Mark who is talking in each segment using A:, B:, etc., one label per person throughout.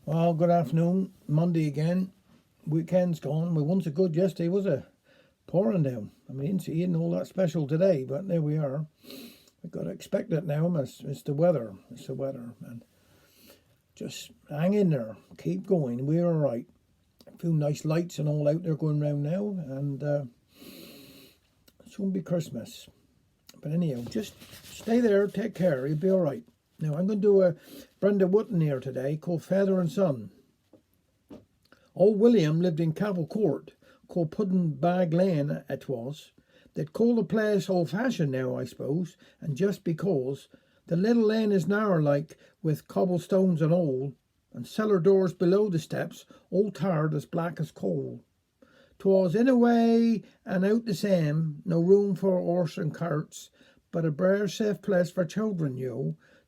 A: Well, good afternoon. Monday again. Weekend's gone. We wasn't so good yesterday, was it? Pouring down. I mean, see, ain't all that special today, but there we are. We've got to expect it now. It's the weather. It's the weather, man. Just hang in there. Keep going. We're all right. A few nice lights and all out there going round now, and soon be Christmas. But anyhow, just stay there. Take care. You'll be all right. Now, I'm going to do a Brenda Wooten here today called Father and Son. Old William lived in Capel Court, called Puddin Bag Lane it was. They'd call the place old-fashioned now, I suppose, and just because the little lane is narrow like, with cobblestones and all, and cellar doors below the steps, all tarred as black as coal. 'Twas in a way and out the same, no room for horse and carts, but a bare safe place for children,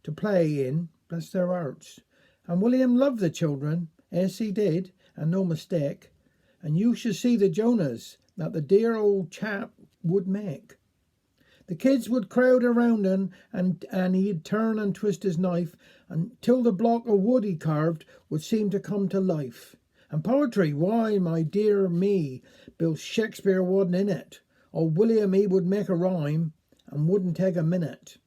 A: to play in, bless their hearts. And William loved the children, yes he did, and no mistake. And you should see the Jonahs that the dear old chap would make. The kids would crowd around him, and he'd turn and twist his knife until the block of wood he carved would seem to come to life. And poetry, why, my dear me, Bill Shakespeare wasn't in it. Old William, he would make a rhyme, and wouldn't take a minute.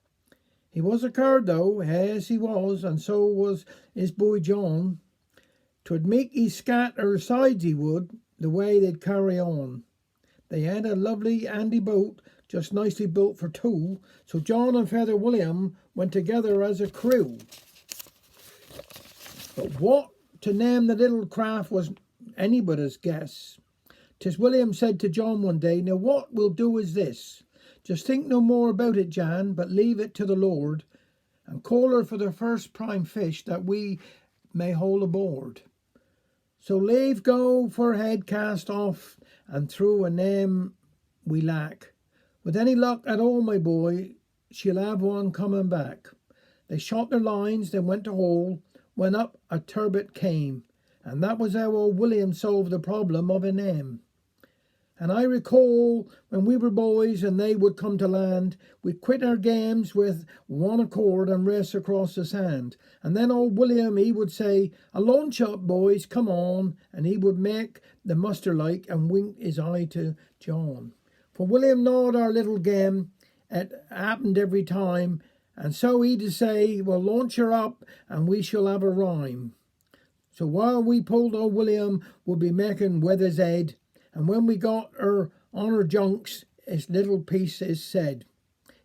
A: He was a card, though, yes he was, and so was his boy John. 'Twould make he scatter sides, he would, the way they'd carry on. They had a lovely handy boat, just nicely built for two, so John and Father William went together as a crew. But what to name the little craft was anybody's guess. 'Tis William said to John one day, "Now what we'll do is this. Just think no more about it, Jan, but leave it to the Lord, and call her for the first prime fish that we may haul aboard. So leave go for head cast off, and through a name we lack. With any luck at all, my boy, she'll have one coming back." They shot their lines, then went to haul, when up a turbot came, and that was how old William solved the problem of a name. And I recall when we were boys and they would come to land, we'd quit our games with one accord and race across the sand. And then old William, he would say, "A launch up, boys, come on," and he would make the muster like and wink his eye to John. For William knowed our little game, it happened every time, and so he'd say, "Well, launch her up and we shall have a rhyme." So while we pulled old William would be making weather's head, and when we got her on her junks, his little piece is said.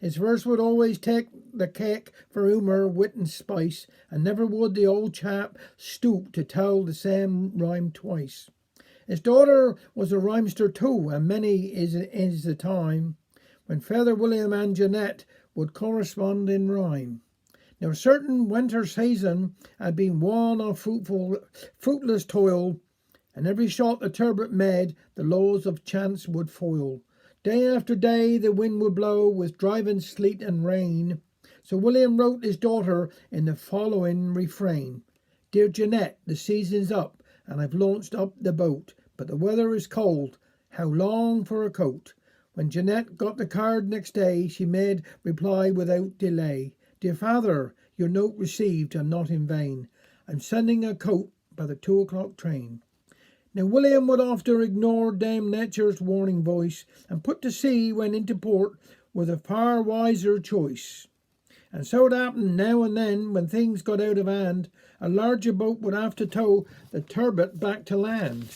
A: His verse would always take the cake for humour, wit and spice, and never would the old chap stoop to tell the same rhyme twice. His daughter was a rhymester too, and many is the time when Father William and Jeanette would correspond in rhyme. Now certain winter season had been one of fruitless toil, and every shot the turbot made, the laws of chance would foil. Day after day the wind would blow with driving sleet and rain. So William wrote his daughter in the following refrain: "Dear Jeanette, the season's up, and I've launched up the boat, but the weather is cold. How long for a coat?" When Jeanette got the card next day, she made reply without delay: "Dear father, your note received, and not in vain. I'm sending a coat by the 2 o'clock train." Now William would often ignore Dame Nature's warning voice, and put to sea when into port with a far wiser choice. And so it happened now and then, when things got out of hand, a larger boat would have to tow the turbot back to land.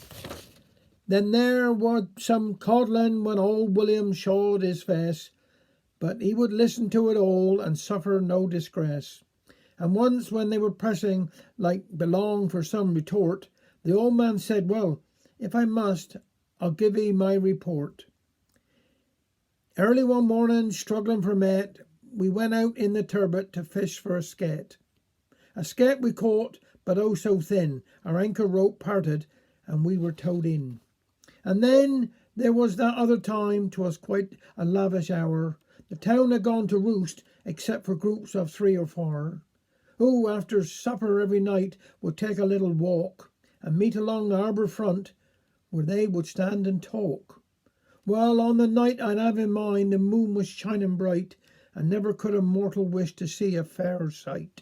A: Then there was some coddling when old William showed his face, but he would listen to it all and suffer no disgrace. And once when they were pressing like belong for some retort, the old man said, "Well, if I must, I'll give 'ee my report. Early one morning, struggling for mate, we went out in the turbot to fish for a skate. A skate we caught, but oh so thin, our anchor rope parted, and we were towed in. And then there was that other time, 'twas quite a lavish hour. The town had gone to roost, except for groups of 3 or 4, who, after supper every night, would take a little walk and meet along the harbour front, where they would stand and talk. Well, on the night I'd have in mind, the moon was shining bright, and never could a mortal wish to see a fairer sight.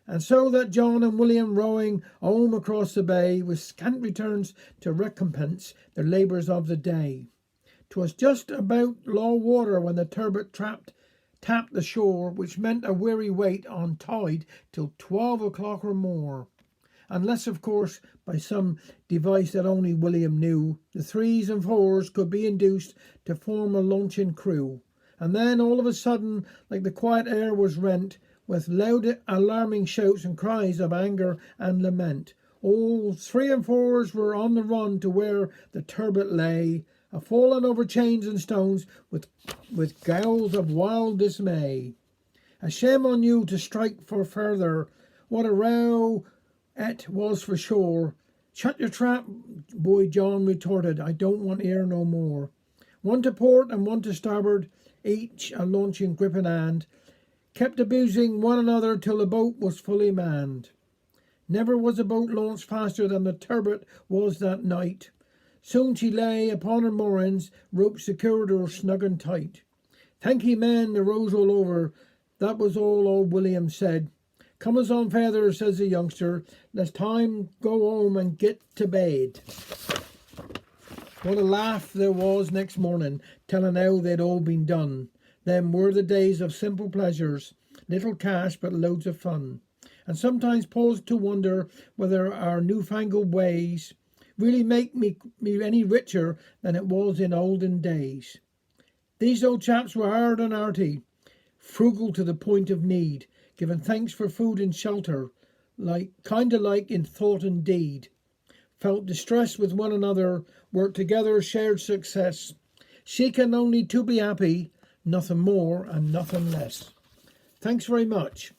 A: And so that John and William rowing home across the bay, with scant returns to recompense their labours of the day. 'Twas just about low water when the turbot tapped the shore, which meant a weary wait on tide till 12 o'clock or more. Unless, of course, by some device that only William knew, the 3s and 4s could be induced to form a launching crew. And then, all of a sudden, like the quiet air was rent with loud alarming shouts and cries of anger and lament. All 3 and 4s were on the run to where the turbot lay, a fallen over chains and stones with growls of wild dismay. A shame on you to strike for further, what a row it was for sure. Shut your trap, boy John retorted, I don't want to hear no more. One to port and one to starboard, each a launching grip in hand, kept abusing one another till the boat was fully manned. Never was a boat launched faster than the turbot was that night. Soon she lay upon her moorings, rope secured her snug and tight. Thank ye, men, the row's all over. That was all old William said. Come us on, feather, says the youngster. Let's time go home and get to bed. What a laugh there was next morning, telling how they'd all been done. Them were the days of simple pleasures, little cash but loads of fun. And sometimes pause to wonder whether our newfangled ways really make me any richer than it was in olden days. These old chaps were hard and hearty, frugal to the point of need, giving thanks for food and shelter, kinda like in thought and deed. Felt distress with one another, worked together, shared success, seeking only to be happy, nothing more and nothing less. Thanks very much.